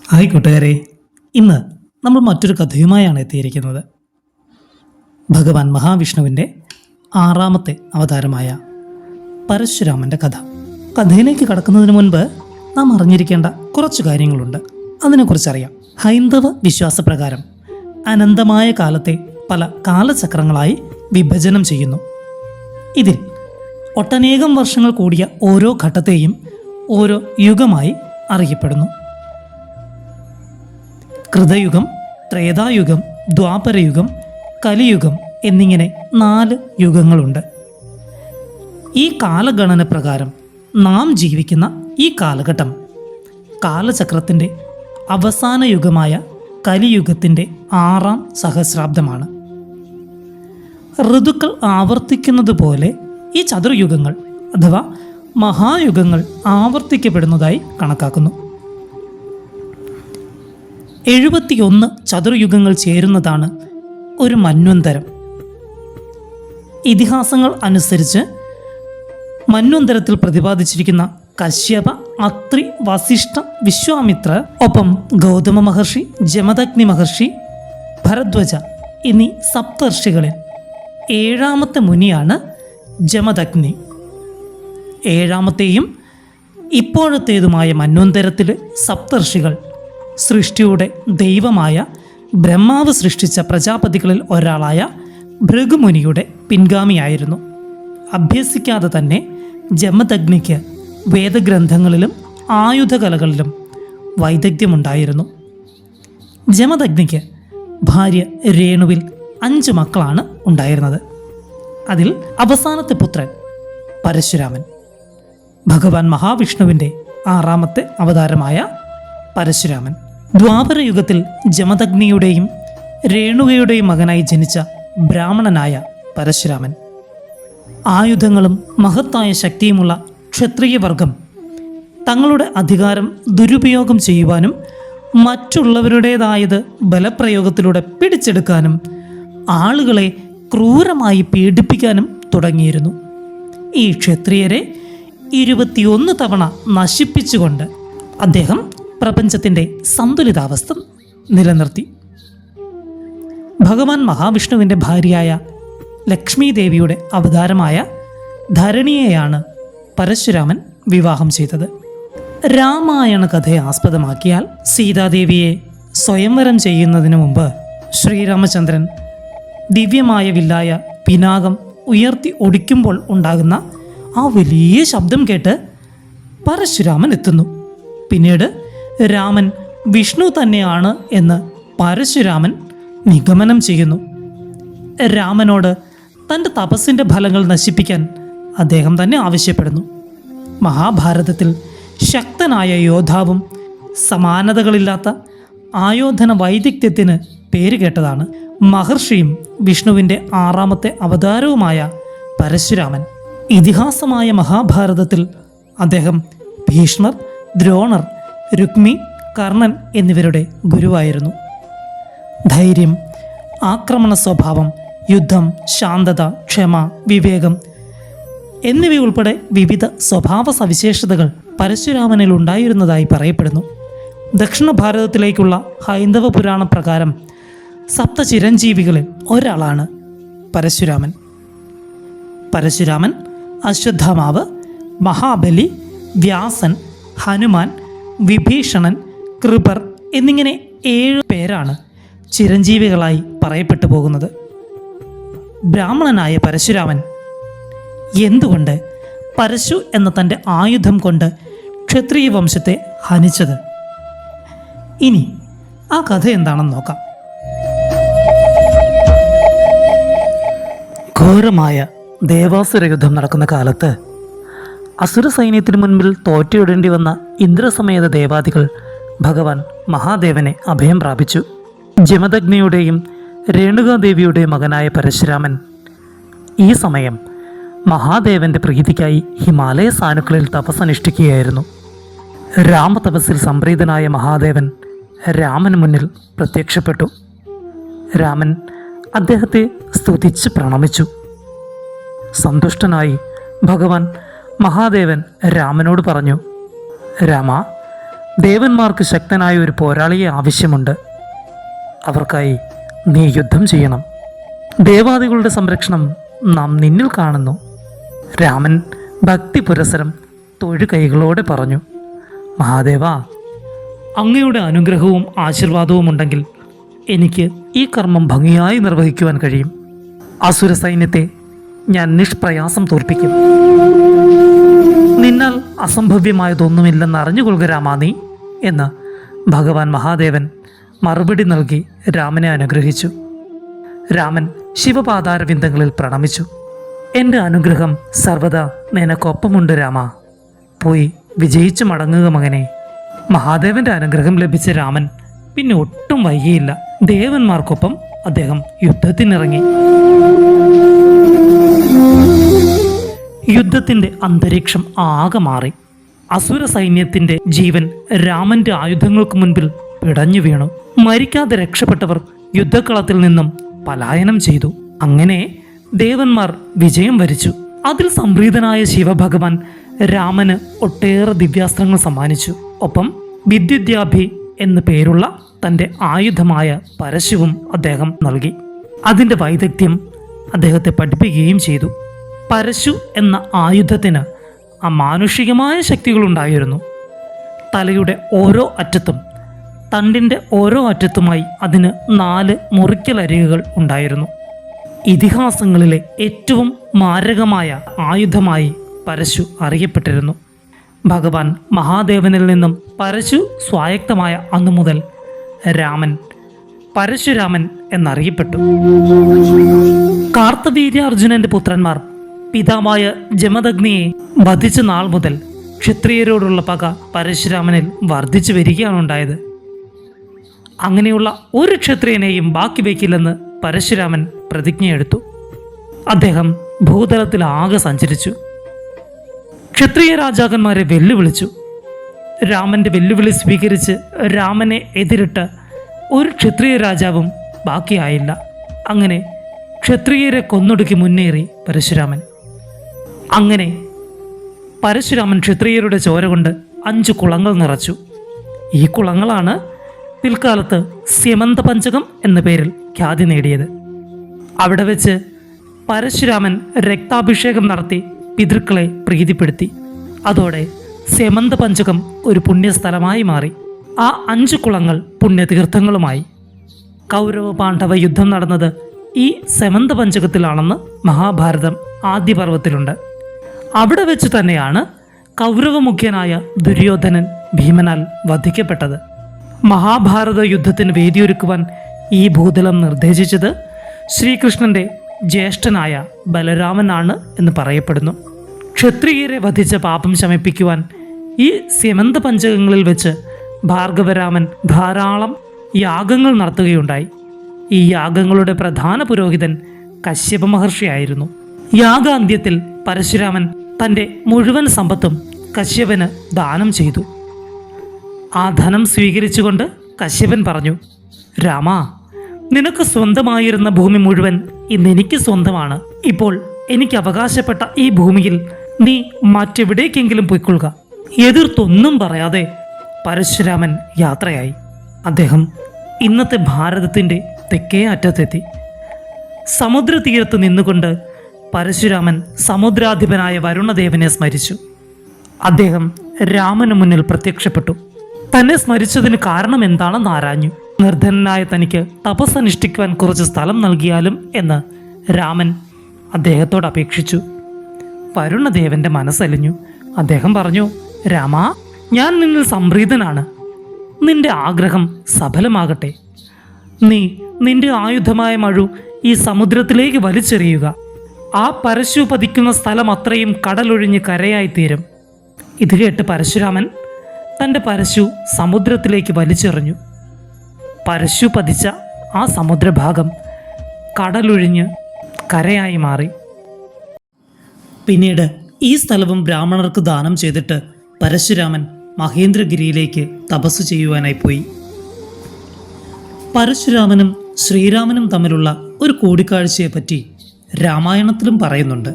Hi കൂട്ടുകാരെ, ഇന്ന് നമ്മൾ മറ്റൊരു കഥയുമായാണ് എത്തിയിരിക്കുന്നത്. ഭഗവാൻ മഹാവിഷ്ണുവിൻ്റെ ആറാമത്തെ അവതാരമായ പരശുരാമൻ്റെ കഥ. കഥയിലേക്ക് കടക്കുന്നതിന് മുൻപ് നാം അറിഞ്ഞിരിക്കേണ്ട കുറച്ച് കാര്യങ്ങളുണ്ട്. അതിനെക്കുറിച്ചറിയാം. ഹൈന്ദവ വിശ്വാസപ്രകാരം അനന്തമായ കാലത്തെ പല കാലചക്രങ്ങളായി വിഭജനം ചെയ്യുന്നു. ഇതിൽ ഒട്ടനേകം വർഷങ്ങൾ കൂടിയ ഓരോ ഘട്ടത്തെയും ഓരോ യുഗമായി അറിയപ്പെടുന്നു. കൃതയുഗം, ത്രേതായുഗം, ദ്വാപരയുഗം, കലിയുഗം എന്നിങ്ങനെ 4 യുഗങ്ങളുണ്ട്. ഈ കാലഗണന പ്രകാരം നാം ജീവിക്കുന്ന ഈ കാലഘട്ടം കാലചക്രത്തിൻ്റെ അവസാന യുഗമായ കലിയുഗത്തിൻ്റെ 6ാം സഹസ്രാബ്ദമാണ്. ഋതുക്കൾ ആവർത്തിക്കുന്നത് പോലെ ഈ ചതുർയുഗങ്ങൾ അഥവാ മഹായുഗങ്ങൾ ആവർത്തിക്കപ്പെടുന്നതായി കണക്കാക്കുന്നു. 71 ചതുർയുഗങ്ങൾ ചേരുന്നതാണ് ഒരു മന്വന്തരം. ഇതിഹാസങ്ങൾ അനുസരിച്ച് മന്വന്തരത്തിൽ പ്രതിപാദിച്ചിരിക്കുന്ന കശ്യപ, അത്രി, വസിഷ്ഠ, വിശ്വാമിത്ര, ഒപ്പം ഗൗതമ മഹർഷി, ജമദഗ്നി മഹർഷി, ഭരദ്വജ എന്നീ സപ്തർഷികളിൽ 7ാമത്തെ മുനിയാണ് ജമദഗ്നി. 7ാമത്തെയും ഇപ്പോഴത്തേതുമായ മന്വന്തരത്തിലെ സപ്തർഷികൾ സൃഷ്ടിയുടെ ദൈവമായ ബ്രഹ്മാവ് സൃഷ്ടിച്ച പ്രജാപതികളിൽ ഒരാളായ ഭൃഗുമുനിയുടെ പിൻഗാമിയായിരുന്നു. അഭ്യസിക്കാതെ തന്നെ ജമദഗ്നിക്ക് വേദഗ്രന്ഥങ്ങളിലും ആയുധകലകളിലും വൈദഗ്ധ്യമുണ്ടായിരുന്നു. ജമദഗ്നിക്ക് ഭാര്യ രേണുവിൽ 5 മക്കളാണ് ഉണ്ടായിരുന്നത്. അതിൽ അവസാനത്തെ പുത്രൻ പരശുരാമൻ. ഭഗവാൻ മഹാവിഷ്ണുവിൻ്റെ 6ാമത്തെ അവതാരമായ പരശുരാമൻ ദ്വാപരയുഗത്തിൽ ജമദഗ്നിയുടെയും രേണുകയുടെയും മകനായി ജനിച്ച ബ്രാഹ്മണനായ പരശുരാമൻ ആയുധങ്ങളും മഹത്തായ ശക്തിയുമുള്ള ക്ഷത്രിയവർഗം തങ്ങളുടെ അധികാരം ദുരുപയോഗം ചെയ്യുവാനും മറ്റുള്ളവരുടേതായത് ബലപ്രയോഗത്തിലൂടെ പിടിച്ചെടുക്കാനും ആളുകളെ ക്രൂരമായി പീഡിപ്പിക്കാനും തുടങ്ങിയിരുന്നു. ഈ ക്ഷത്രിയരെ 21 തവണ നശിപ്പിച്ചുകൊണ്ട് അദ്ദേഹം പ്രപഞ്ചത്തിൻ്റെ സന്തുലിതാവസ്ഥ നിലനിർത്തി. ഭഗവാൻ മഹാവിഷ്ണുവിൻ്റെ ഭാര്യയായ ലക്ഷ്മി ദേവിയുടെ അവതാരമായ ധരണിയെയാണ് പരശുരാമൻ വിവാഹം ചെയ്തത്. രാമായണ കഥയെ ആസ്പദമാക്കിയാൽ സീതാദേവിയെ സ്വയംവരം ചെയ്യുന്നതിന് മുമ്പ് ശ്രീരാമചന്ദ്രൻ ദിവ്യമായ വില്ലായ പിനാകം ഉയർത്തി ഒടിക്കുമ്പോൾ ഉണ്ടാകുന്ന ആ വലിയ ശബ്ദം കേട്ട് പരശുരാമൻ എത്തുന്നു. പിന്നീട് രാമൻ വിഷ്ണു തന്നെയാണ് എന്ന് പരശുരാമൻ നിഗമനം ചെയ്യുന്നു. രാമനോട് തൻ്റെ തപസ്സിൻ്റെ ഫലങ്ങൾ നശിപ്പിക്കാൻ അദ്ദേഹം തന്നെ ആവശ്യപ്പെടുന്നു. മഹാഭാരതത്തിൽ ശക്തനായ യോദ്ധാവും സമാനതകളില്ലാത്ത ആയോധന വൈദഗ്ധ്യത്തിന് പേരുകേട്ടതാണ് മഹർഷിയും വിഷ്ണുവിൻ്റെ 6ാമത്തെ അവതാരവുമായ പരശുരാമൻ. ഇതിഹാസമായ മഹാഭാരതത്തിൽ അദ്ദേഹം ഭീഷ്മർ, ദ്രോണർ, രുക്മി, കർണൻ എന്നിവരുടെ ഗുരുവായിരുന്നു. ധൈര്യം, ആക്രമണ സ്വഭാവം, യുദ്ധം, ശാന്തത, ക്ഷമ, വിവേകം എന്നിവയുൾപ്പെടെ വിവിധ സ്വഭാവ സവിശേഷതകൾ പരശുരാമനിൽ ഉണ്ടായിരുന്നതായി പറയപ്പെടുന്നു. ദക്ഷിണ ഭാരതത്തിലേക്കുള്ള ഹൈന്ദവ പുരാണ പ്രകാരം സപ്ത ചിരഞ്ജീവികളിൽ ഒരാളാണ് പരശുരാമൻ. പരശുരാമൻ, അശ്വത്ഥമാവ്, മഹാബലി, വ്യാസൻ, ഹനുമാൻ, വിഭീഷണൻ, കൃപർ എന്നിങ്ങനെ 7 പേരാണ് ചിരഞ്ജീവികളായി പറയപ്പെട്ടു പോകുന്നത്. ബ്രാഹ്മണനായ പരശുരാമൻ എന്തുകൊണ്ട് പരശു എന്ന തൻ്റെ ആയുധം കൊണ്ട് ക്ഷത്രിയ വംശത്തെ ഹനിച്ചത്? ഇനി ആ കഥ എന്താണെന്ന് നോക്കാം. ഘോരമായ ദേവാസുര യുദ്ധം നടക്കുന്ന കാലത്ത് അസുര സൈന്യത്തിന് മുൻപിൽ തോറ്റയിടേണ്ടി വന്ന ഇന്ദ്രസമേത ദേവാദികൾ ഭഗവാൻ മഹാദേവനെ അഭയം പ്രാപിച്ചു. ജമദഗ്നിയുടെയും രേണുകാദേവിയുടെയും മകനായ പരശുരാമൻ ഈ സമയം മഹാദേവന്റെ പ്രീതിക്കായി ഹിമാലയ സാനുക്കളിൽ തപസ്സനുഷ്ഠിക്കുകയായിരുന്നു. രാമതപസ്സിൽ സംപ്രീതനായ മഹാദേവൻ രാമന് മുന്നിൽ പ്രത്യക്ഷപ്പെട്ടു. രാമൻ അദ്ദേഹത്തെ സ്തുതിച്ച് പ്രണമിച്ചു. സന്തുഷ്ടനായി ഭഗവാൻ മഹാദേവൻ രാമനോട് പറഞ്ഞു, രാമ, ദേവന്മാർക്ക് ശക്തനായ ഒരു പോരാളിയെ ആവശ്യമുണ്ട്. അവർക്കായി നീ യുദ്ധം ചെയ്യണം. ദേവാദികളുടെ സംരക്ഷണം നാം നിന്നിൽ കാണുന്നു. രാമൻ ഭക്തി പുരസരം തൊഴുകൈകളോടെ പറഞ്ഞു, മഹാദേവ, അങ്ങയുടെ അനുഗ്രഹവും ആശീർവാദവും ഉണ്ടെങ്കിൽ എനിക്ക് ഈ കർമ്മം ഭംഗിയായി നിർവഹിക്കുവാൻ കഴിയും. അസുര സൈന്യത്തെ ഞാൻ നിഷ്പ്രയാസം തോൽപ്പിക്കും. നിന്നാൽ അസംഭവ്യമായതൊന്നുമില്ലെന്ന് അറിഞ്ഞുകൊള്ളുക രാമാ നീ എന്ന് ഭഗവാൻ മഹാദേവൻ മറുപടി നൽകി രാമനെ അനുഗ്രഹിച്ചു. രാമൻ ശിവപാദാരവിന്ദങ്ങളിൽ പ്രണമിച്ചു. എൻ്റെ അനുഗ്രഹം സർവദാ നിനക്കൊപ്പമുണ്ട് രാമ. പോയി വിജയിച്ചു മടങ്ങുക മകനെ. മഹാദേവന്റെ അനുഗ്രഹം ലഭിച്ച രാമൻ പിന്നെ ഒട്ടും വൈകിയില്ല. ദേവന്മാർക്കൊപ്പം അദ്ദേഹം യുദ്ധത്തിനിറങ്ങി. യുദ്ധത്തിന്റെ അന്തരീക്ഷം ആകെ മാറി. അസുര സൈന്യത്തിന്റെ ജീവൻ രാമന്റെ ആയുധങ്ങൾക്ക് മുൻപിൽ പിടഞ്ഞു വീണു. മരിക്കാതെ രക്ഷപ്പെട്ടവർ യുദ്ധക്കളത്തിൽ നിന്നും പലായനം ചെയ്തു. അങ്ങനെ ദേവന്മാർ വിജയം വരിച്ചു. അതിൽ സംപ്രീതനായ ശിവഭഗവാൻ രാമന് ഒട്ടേറെ ദിവ്യാസ്ത്രങ്ങൾ സമ്മാനിച്ചു. ഒപ്പം വിദ്യുദ്യാഭി എന്നു പേരുള്ള തൻ്റെ ആയുധമായ പരശുവും അദ്ദേഹം നൽകി. അതിൻ്റെ വൈദഗ്ധ്യം അദ്ദേഹത്തെ പഠിപ്പിക്കുകയും ചെയ്തു. പരശു എന്ന ആയുധത്തിന് അമാനുഷികമായ ശക്തികളുണ്ടായിരുന്നു. തലയുടെ ഓരോ അറ്റത്തും തണ്ടിൻ്റെ ഓരോ അറ്റത്തുമായി അതിന് 4 മുറിക്കലരികുകൾ ഉണ്ടായിരുന്നു. ഇതിഹാസങ്ങളിലെ ഏറ്റവും മാരകമായ ആയുധമായി പരശു അറിയപ്പെട്ടിരുന്നു. ഭഗവാൻ മഹാദേവനിൽ നിന്നും പരശു സ്വായക്തമായ അന്നു മുതൽ രാമൻ പരശുരാമൻ എന്നറിയപ്പെട്ടു. കാർത്തവീര്യാർജുനന്റെ പുത്രന്മാർ പിതാവായ ജമദഗ്നിയെ വധിച്ച നാൾ മുതൽ ക്ഷത്രിയരോടുള്ള പക പരശുരാമനിൽ വർദ്ധിച്ചു വരികയാണുണ്ടായത്. അങ്ങനെയുള്ള ഒരു ക്ഷത്രിയനെയും ബാക്കി വയ്ക്കില്ലെന്ന് പരശുരാമൻ പ്രതിജ്ഞയെടുത്തു. അദ്ദേഹം ഭൂതലത്തിൽ ആകെ സഞ്ചരിച്ചു. ക്ഷത്രിയ രാജാക്കന്മാരെ വെല്ലുവിളിച്ചു. രാമന്റെ വെല്ലുവിളി സ്വീകരിച്ച് രാമനെ എതിരിട്ട് ഒരു ക്ഷത്രിയ രാജാവും ബാക്കിയായില്ല. അങ്ങനെ ക്ഷത്രിയരെ കൊന്നൊടുക്കി മുന്നേറി പരശുരാമൻ. അങ്ങനെ പരശുരാമൻ ക്ഷത്രിയരുടെ ചോര കൊണ്ട് 5 കുളങ്ങൾ നിറച്ചു. ഈ കുളങ്ങളാണ് പിൽക്കാലത്ത് സ്യമന്ത പഞ്ചകം എന്ന പേരിൽ ഖ്യാതി നേടിയത്. അവിടെ വെച്ച് പരശുരാമൻ രക്താഭിഷേകം നടത്തി പിതൃക്കളെ പ്രീതിപ്പെടുത്തി. അതോടെ സ്യമന്ത പഞ്ചകം ഒരു പുണ്യസ്ഥലമായി മാറി. ആ 5 കുളങ്ങൾ പുണ്യതീർത്ഥങ്ങളുമായി. കൗരവ പാണ്ഡവ യുദ്ധം നടന്നത് ഈ സെമന്ത പഞ്ചകത്തിലാണെന്ന് മഹാഭാരതം ആദ്യപർവത്തിലുണ്ട്. അവിടെ വെച്ച് തന്നെയാണ് കൗരവമുഖ്യനായ ദുര്യോധനൻ ഭീമനാൽ വധിക്കപ്പെട്ടത്. മഹാഭാരത യുദ്ധത്തിന് വേദിയൊരുക്കുവാൻ ഈ ഭൂതലം നിർദ്ദേശിച്ചത് ശ്രീകൃഷ്ണന്റെ ജ്യേഷ്ഠനായ ബലരാമനാണ് എന്ന് പറയപ്പെടുന്നു. ക്ഷത്രിയരെ വധിച്ച പാപം ശമിപ്പിക്കുവാൻ ഈ സ്യമന്ത പഞ്ചകങ്ങളിൽ വെച്ച് ഭാർഗവരാമൻ ധാരാളം യാഗങ്ങൾ നടത്തുകയുണ്ടായി. ഈ യാഗങ്ങളുടെ പ്രധാന പുരോഹിതൻ കശ്യപ മഹർഷിയായിരുന്നു. യാഗാന്ത്യത്തിൽ പരശുരാമൻ തൻ്റെ മുഴുവൻ സമ്പത്തും കശ്യപന് ദാനം ചെയ്തു. ആ ധനം സ്വീകരിച്ചുകൊണ്ട് കശ്യപൻ പറഞ്ഞു, രാമാ, നിനക്ക് സ്വന്തമായിരുന്ന ഭൂമി മുഴുവൻ ഇന്ന് എനിക്ക് സ്വന്തമാണ്. ഇപ്പോൾ എനിക്ക് അവകാശപ്പെട്ട ഈ ഭൂമിയിൽ നീ മറ്റെവിടേക്കെങ്കിലും പൊയ്ക്കൊള്ളുക. എതിർത്തൊന്നും പറയാതെ പരശുരാമൻ യാത്രയായി. അദ്ദേഹം ഇന്നത്തെ ഭാരതത്തിൻ്റെ തെക്കേ അറ്റത്തെത്തി. സമുദ്രതീരത്ത് നിന്നുകൊണ്ട് പരശുരാമൻ സമുദ്രാധിപനായ വരുണദേവനെ സ്മരിച്ചു. അദ്ദേഹം രാമന് മുന്നിൽ പ്രത്യക്ഷപ്പെട്ടു. തന്നെ സ്മരിച്ചതിന് കാരണം എന്താണെന്ന് ആരാഞ്ഞു. നിർധനനായ തനിക്ക് തപസ്സനുഷ്ഠിക്കുവാൻ കുറച്ച് സ്ഥലം നൽകിയാലും എന്ന് രാമൻ അദ്ദേഹത്തോട് അപേക്ഷിച്ചു. വരുണദേവന്റെ മനസ്സലിഞ്ഞു. അദ്ദേഹം പറഞ്ഞു, രാമാ, ഞാൻ നിന്നിൽ സംപ്രീതനാണ്. നിന്റെ ആഗ്രഹം സഫലമാകട്ടെ. നീ നിന്റെ ആയുധമായ മഴു ഈ സമുദ്രത്തിലേക്ക് വലിച്ചെറിയുക. ആ പരശു പതിക്കുന്ന സ്ഥലം അത്രയും കടലൊഴിഞ്ഞ് കരയായിത്തീരും. ഇത് കേട്ട് പരശുരാമൻ തൻ്റെ പരശു സമുദ്രത്തിലേക്ക് വലിച്ചെറിഞ്ഞു. പരശു പതിച്ച ആ സമുദ്രഭാഗം കടലൊഴിഞ്ഞ് കരയായി മാറി. പിന്നീട് ഈ സ്ഥലവും ബ്രാഹ്മണർക്ക് ദാനം ചെയ്തിട്ട് പരശുരാമൻ മഹേന്ദ്രഗിരിയിലേക്ക് തപസ്സു ചെയ്യുവാനായി പോയി. പരശുരാമനും ശ്രീരാമനും തമ്മിലുള്ള ഒരു കൂടിക്കാഴ്ചയെപ്പറ്റി രാമായണത്തിലും പറയുന്നുണ്ട്.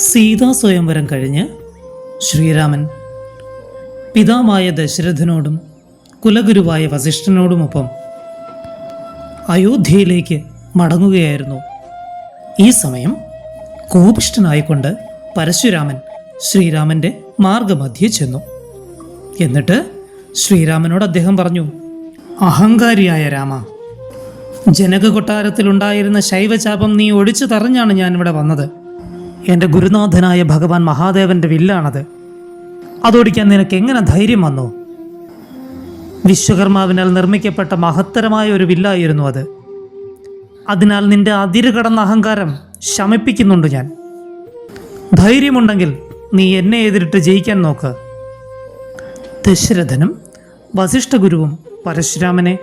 സീതാ സ്വയംവരം കഴിഞ്ഞ് ശ്രീരാമൻ പിതാവായ ദശരഥനോടും കുലഗുരുവായ വസിഷ്ഠനോടുമൊപ്പം അയോധ്യയിലേക്ക് മടങ്ങുകയായിരുന്നു. ഈ സമയം കോപിഷ്ഠനായിക്കൊണ്ട് പരശുരാമൻ ശ്രീരാമൻ്റെ മാർഗമധ്യേ ചെന്നു. എന്നിട്ട് ശ്രീരാമനോട് അദ്ദേഹം പറഞ്ഞു: അഹങ്കാരിയായ രാമ, ജനക കൊട്ടാരത്തിലുണ്ടായിരുന്ന ശൈവചാപം നീ ഒടിച്ചു തറഞ്ഞാണ് ഞാനിവിടെ വന്നത്. എൻ്റെ ഗുരുനാഥനായ ഭഗവാൻ മഹാദേവൻ്റെ വില്ലാണത്. അതോടിക്കാൻ നിനക്ക് എങ്ങനെ ധൈര്യം വന്നു? വിശ്വകർമാവിനാൽ നിർമ്മിക്കപ്പെട്ട മഹത്തരമായ ഒരു വില്ലായിരുന്നു അത്. അതിനാൽ നിന്റെ അതിരുകടന്ന അഹങ്കാരം ശമിപ്പിക്കുന്നുണ്ട് ഞാൻ. ധൈര്യമുണ്ടെങ്കിൽ നീ എന്നെ എതിരിട്ട് ജയിക്കാൻ നോക്ക്. ദശരഥനും വസിഷ്ഠഗുരുവും പരശുരാമനെ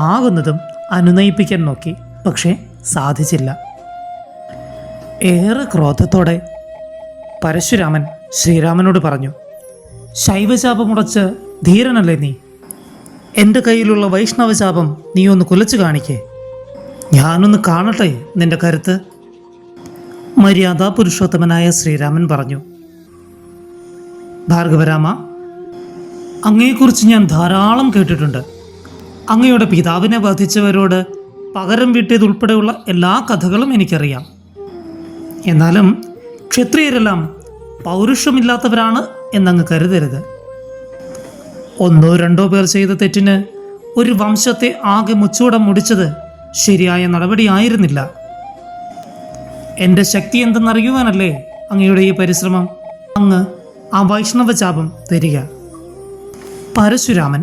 ആകുന്നതും അനുനയിപ്പിക്കാൻ നോക്കി. പക്ഷേ സാധിച്ചില്ല. ഏറെ ക്രോധത്തോടെ പരശുരാമൻ ശ്രീരാമനോട് പറഞ്ഞു: ശൈവശാപമുടച്ച് ധീരനല്ലേ നീ? എൻ്റെ കയ്യിലുള്ള വൈഷ്ണവശാപം നീ ഒന്ന് കുലച്ചു കാണിക്കേ. ഞാനൊന്ന് കാണട്ടെ നിന്റെ കരുത്ത്. മര്യാദാ പുരുഷോത്തമനായ ശ്രീരാമൻ പറഞ്ഞു: ഭാർഗവരാമ, അങ്ങയെക്കുറിച്ച് ഞാൻ ധാരാളം കേട്ടിട്ടുണ്ട്. അങ്ങയുടെ പിതാവിനെ വധിച്ചവരോട് പകരം വീട്ടിയതുൾപ്പെടെയുള്ള എല്ലാ കഥകളും എനിക്കറിയാം. എന്നാലും ക്ഷത്രിയരെല്ലാം പൗരുഷമില്ലാത്തവരാണ് എന്നങ്ങ് കരുതരുത്. ഒന്നോ രണ്ടോ പേർ ചെയ്ത തെറ്റിന് ഒരു വംശത്തെ ആകെ മുച്ചൂടം മുടിച്ചത് ശരിയായ നടപടിയായിരുന്നില്ല. എൻ്റെ ശക്തി എന്തെന്നറിയുവാനല്ലേ അങ്ങയുടെ ഈ പരിശ്രമം. അങ്ങ് ആ വൈഷ്ണവ ചാപം തരിക. പരശുരാമൻ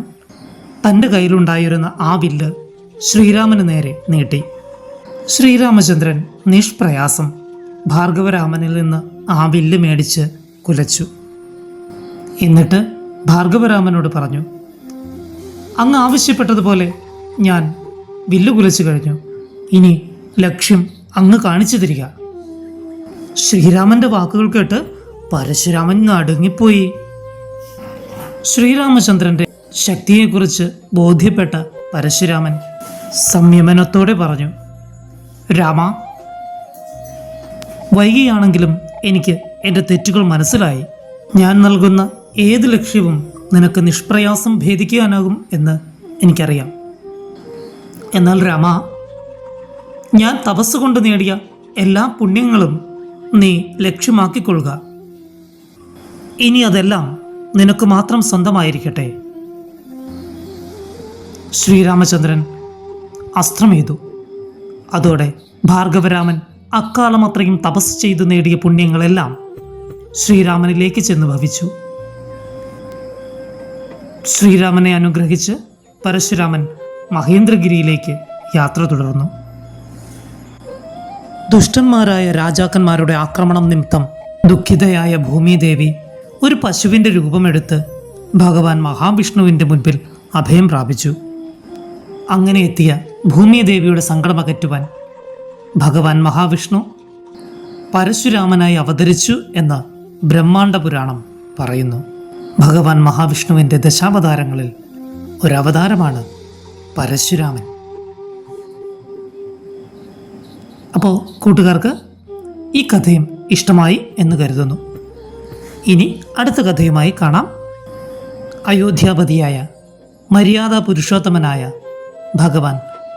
തൻ്റെ കയ്യിലുണ്ടായിരുന്ന ആ വില്ല് ശ്രീരാമന് നേരെ നീട്ടി. ശ്രീരാമചന്ദ്രൻ നിഷ്പ്രയാസം ഭാർഗവരാമനിൽ നിന്ന് ആ വില്ല് മേടിച്ച് കുലച്ചു. എന്നിട്ട് ഭാർഗവരാമനോട് പറഞ്ഞു: അങ്ങ് ആവശ്യപ്പെട്ടതുപോലെ ഞാൻ വില്ല് കുലച്ചു കഴിഞ്ഞു. ഇനി ലക്ഷ്യം അങ്ങ് കാണിച്ചു തരിക. ശ്രീരാമൻ്റെ വാക്കുകൾ കേട്ട് പരശുരാമൻ നടുങ്ങിപ്പോയി. ശ്രീരാമചന്ദ്രൻ്റെ ശക്തിയെക്കുറിച്ച് ബോധ്യപ്പെട്ട പരശുരാമൻ സംയമനത്തോടെ പറഞ്ഞു: രാമ, വൈകിയാണെങ്കിലും എനിക്ക് എൻ്റെ തെറ്റുകൾ മനസ്സിലായി. ഞാൻ നൽകുന്ന ഏത് ലക്ഷ്യവും നിനക്ക് നിഷ്പ്രയാസം ഭേദിക്കാനാകും എന്ന് എനിക്കറിയാം. എന്നാൽ രാമ, ഞാൻ തപസ്സുകൊണ്ട് നേടിയ എല്ലാ പുണ്യങ്ങളും നീ ലക്ഷ്യമാക്കിക്കൊള്ളുക. ഇനി അതെല്ലാം നിനക്ക് മാത്രം സ്വന്തമായിരിക്കട്ടെ. ശ്രീരാമചന്ദ്രൻ അസ്ത്രമെയ്തു. അതോടെ ഭാർഗവരാമൻ അക്കാലം അത്രയും തപസ് ചെയ്തു നേടിയ പുണ്യങ്ങളെല്ലാം ശ്രീരാമനിലേക്ക് ചെന്ന് ഭവിച്ചു. ശ്രീരാമനെ അനുഗ്രഹിച്ച് പരശുരാമൻ മഹേന്ദ്രഗിരിയിലേക്ക് യാത്ര തുടർന്നു. ദുഷ്ടന്മാരായ രാജാക്കന്മാരുടെ ആക്രമണം നിമിത്തം ദുഃഖിതയായ ഭൂമിദേവി ഒരു പശുവിൻ്റെ രൂപമെടുത്ത് ഭഗവാൻ മഹാവിഷ്ണുവിൻ്റെ മുൻപിൽ അഭയം പ്രാപിച്ചു. അങ്ങനെ എത്തിയ ഭൂമിദേവിയുടെ സങ്കടമകറ്റുവാൻ ഭഗവാൻ മഹാവിഷ്ണു പരശുരാമനായി അവതരിച്ചു എന്ന് ബ്രഹ്മാണ്ഡ പുരാണം പറയുന്നു. ഭഗവാൻ മഹാവിഷ്ണുവിൻ്റെ ദശാവതാരങ്ങളിൽ ഒരവതാരമാണ് പരശുരാമൻ. അപ്പോൾ കൂട്ടുകാർക്ക് ഈ കഥയും ഇഷ്ടമായി എന്ന് കരുതുന്നു. ഇനി അടുത്ത കഥയുമായി കാണാം. അയോധ്യാപതിയായ മര്യാദാ പുരുഷോത്തമനായ ഭഗവാൻ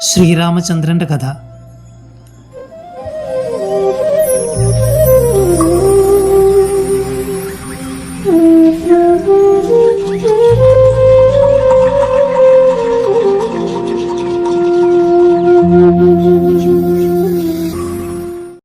ശ്രീരാമചന്ദ്രൻ്റെ കഥ.